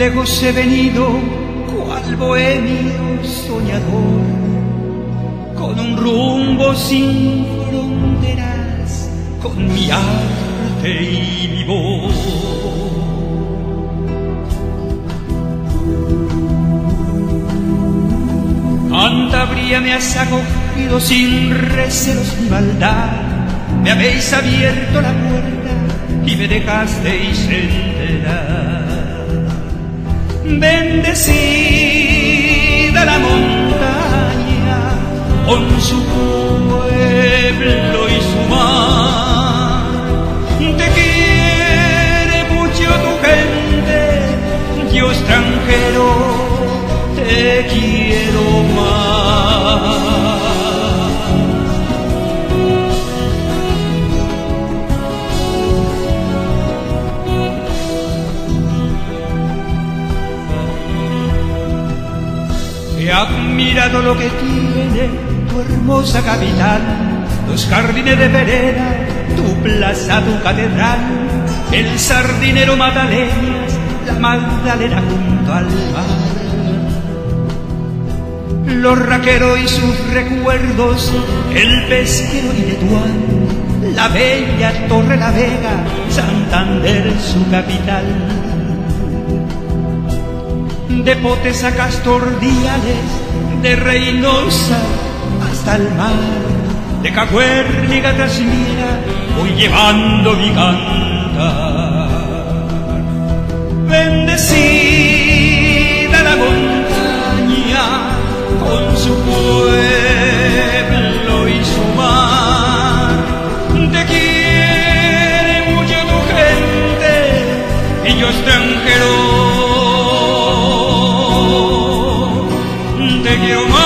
lejos he venido, cual bohemio soñador, con un rumbo sin fronteras, con mi arte y mi voz. Cantabria me has acogido sin recelos ni maldad, me habéis abierto la puerta y me dejasteis enterar. Bendecida la montaña con su pueblo y su mar, te quiere mucho tu gente, yo extranjero te quiero más. He admirado lo que tiene tu hermosa capital, los jardines de vereda, tu plaza, tu catedral, el sardinero Mataleñas, la Magdalena junto al mar. Los raqueros y sus recuerdos, el pesquero y Tetuán, la bella Torre la Vega, Santander su capital. De Potes a Castordiales, de Reynosa hasta el mar, de Caguérniga tras Mira, voy llevando mi cantar. Bendecida la montaña con su pueblo y su mar, te quiere mucho tu gente y yo extranjero te quiero más.